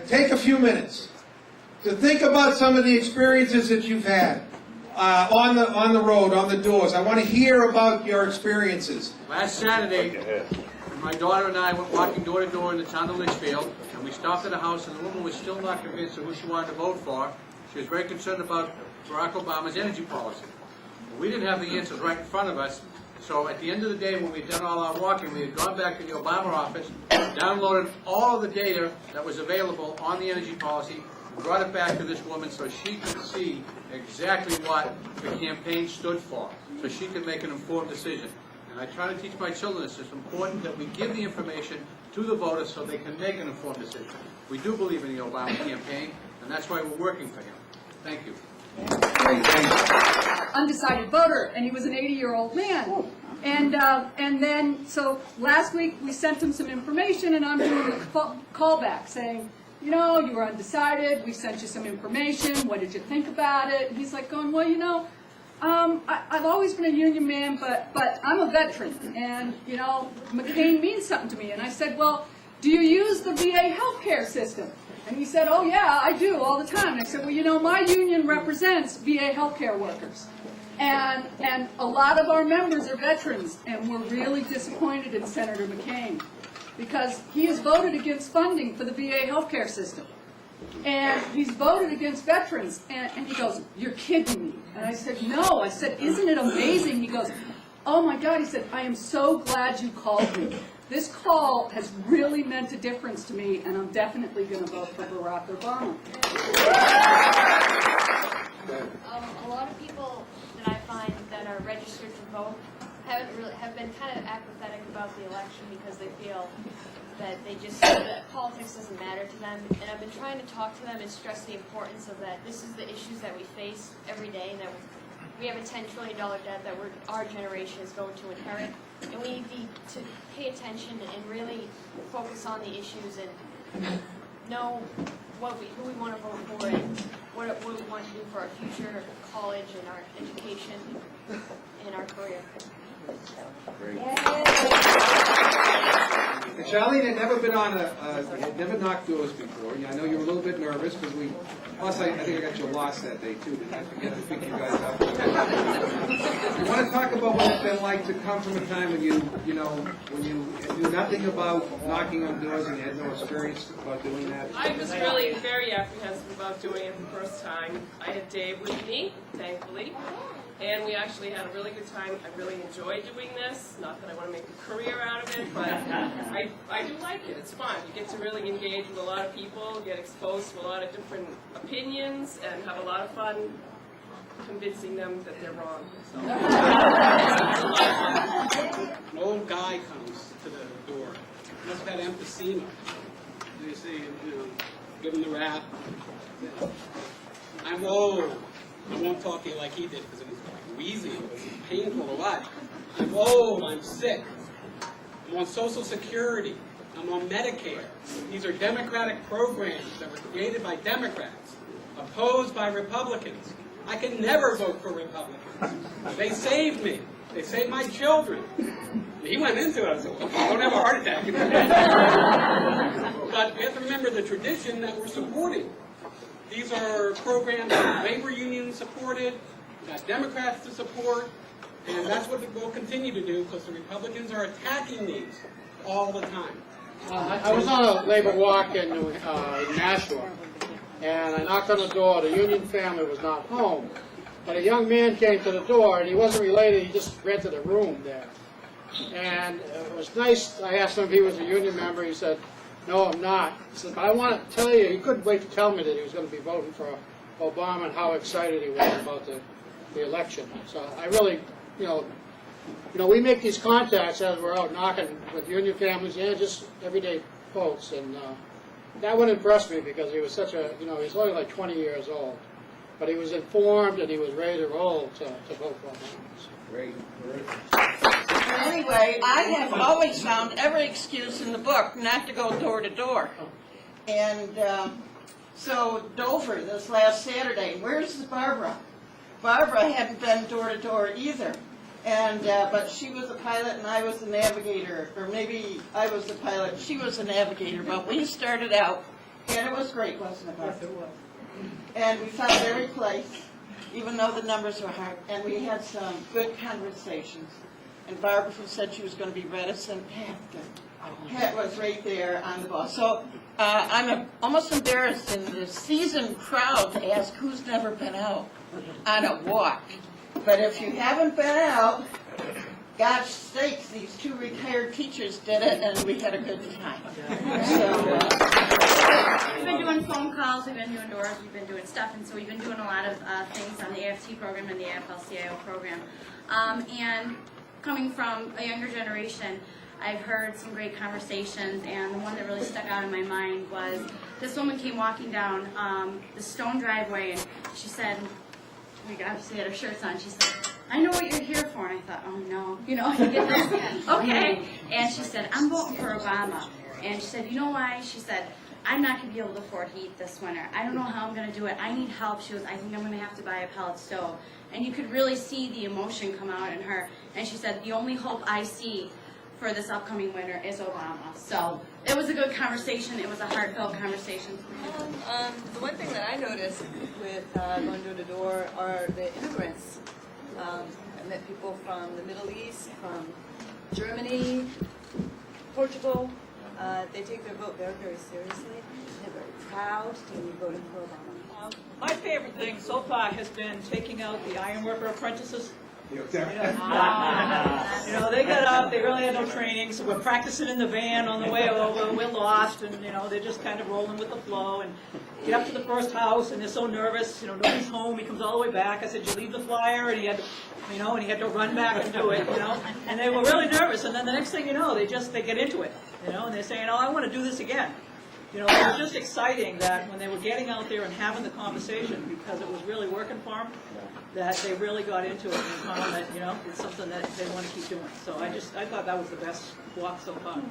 Take a few minutes to think about some of the experiences that you've had on the road, on the doors. I want to hear about your experiences. Last Saturday, my daughter and I went walking door to door in the town of Litchfield, and we stopped at a house, and the woman was still not convinced of who she wanted to vote for. She was very concerned about Barack Obama's energy policy. We didn't have the answers right in front of us, so at the end of the day, when we had done all our walking, we had gone back to the Obama office, downloaded all of the data that was available on the energy policy, and brought it back to this woman so she could see exactly what the campaign stood for, so she could make an informed decision. And I try to teach my children this. It's important that we give the information to the voters so they can make an informed decision. We do believe in the Obama campaign, and that's why we're working for him. Thank you. Undecided voter, and he was an 80-year-old man. And then, so last week we sent him some information, and I'm doing a callback saying, you know, you were undecided, we sent you some information, what did you think about it? And he's like going, well, you know, I've always been a union man, but I'm a veteran, and, you know, McCain means something to me. And I said, well, do you use the VA healthcare system? And he said, oh yeah, I do all the time. And I said, well, you know, my union represents VA healthcare workers. And a lot of our members are veterans, and we're really disappointed in Senator McCain because he has voted against funding for the VA healthcare system. And he's voted against veterans. And he goes, you're kidding me. And I said, no. I said, isn't it amazing? He goes, oh my God. He said, I am so glad you called me. This call has really meant a difference to me, and I'm definitely going to vote for Barack Obama. A lot of people that I find that are registered to vote have been kind of apathetic about the election because they feel that that politics doesn't matter to them. And I've been trying to talk to them and stress the importance of that. This is the issues that we face every day, and that we have a $10 trillion debt that our generation is going to inherit. And we need to pay attention and really focus on the issues and know who we want to vote for and what we want to do for our future, college and our education and our career. Great. Charlene had never been on had never knocked doors before. I know you were a little bit nervous because plus I think I got you lost that day too. Didn't I forget to pick you guys up? You want to talk about what it's been like to come from a time when you knew nothing about knocking on doors and you had no experience about doing that? I was really very apprehensive about doing it the first time. I had Dave with me, thankfully. And we actually had a really good time. I really enjoy doing this. Not that I want to make a career out of it, but I do like it. It's fun. You get to really engage with a lot of people, get exposed to a lot of different opinions, and have a lot of fun convincing them that they're wrong. So. An old guy comes to the door. Must have had emphysema. They say, give him the rap. I'm old. I won't talk to you like he did because it was wheezy, it was painful, a lot. I'm old, I'm sick. I'm on Social Security. I'm on Medicare. These are Democratic programs that were created by Democrats, opposed by Republicans. I can never vote for Republicans. They saved me. They saved my children. He went into it. I said, well, don't have a heart attack. But we have to remember the tradition that we're supporting. These are programs that labor unions supported, that Democrats to support, and that's what we'll continue to do because the Republicans are attacking these all the time. I was on a labor walk in Nashua, and I knocked on the door. The union family was not home, but a young man came to the door, and he wasn't related. He just rented a room there, and it was nice. I asked him if he was a union member. He said, no, I'm not. He said, but I want to tell you, he couldn't wait to tell me that he was going to be voting for Obama and how excited he was about the election. So I really, we make these contacts as we're out knocking with union families and just everyday folks, and that would impress me because he was such a, he's only like 20 years old, but he was informed and he was ready to roll to vote for Obama. So. Great. Anyway, I have always found every excuse in the book not to go door to door. And so Dover, this last Saturday, where's Barbara? Barbara hadn't been door to door either. And but she was a pilot and I was the navigator, or maybe I was the pilot and she was the navigator. But we started out And it was great, wasn't it, Barbara? And we found every place, even though the numbers were hard, and we had some good conversations. And Barbara said she was going to be reticent. Pat was right there on the ball. So I'm almost embarrassed in the seasoned crowd to ask who's never been out on a walk. But if you haven't been out, gosh sakes, these two retired teachers did it, and we had a good time. So, we've been doing phone calls, we've been doing doors, we've been doing stuff, and so we've been doing a lot of things on the AFT program and the AFL-CIO program. And coming from a younger generation, I've heard some great conversations, and the one that really stuck out in my mind was this woman came walking down the stone driveway, and she said, we obviously had our shirts on, she said, I know what you're here for. And I thought, oh no, you know, you get this? Okay. And she said, I'm voting for Obama. And she said, you know why? She said, I'm not going to be able to afford heat this winter. I don't know how I'm going to do it. I need help. She goes, I think I'm going to have to buy a pellet stove. And you could really see the emotion come out in her. And she said, the only hope I see for this upcoming winter is Obama. So it was a good conversation. It was a heartfelt conversation. The one thing that I noticed with going door to door are the immigrants. I met people from the Middle East, from Germany, Portugal. They take their vote very, very seriously. They're very proud to be voting for Obama. My favorite thing so far has been taking out the ironworker apprentices. You know, they got up, they really had no training, so we're practicing in the van on the way over, we're lost, and, you know, they're just kind of rolling with the flow, and get up to the first house, and they're so nervous, you know, nobody's home, he comes all the way back, I said, did you leave the flyer? And he had to, you know, and he had to run back and do it, you know, and they were really nervous, and then the next thing you know, they get into it, you know, and they're saying, oh, I want to do this again. You know, it was just exciting that when they were getting out there and having the conversation, because it was really working for them, that they really got into it and found that, you know, it's something that they want to keep doing. So I thought that was the best walk so far.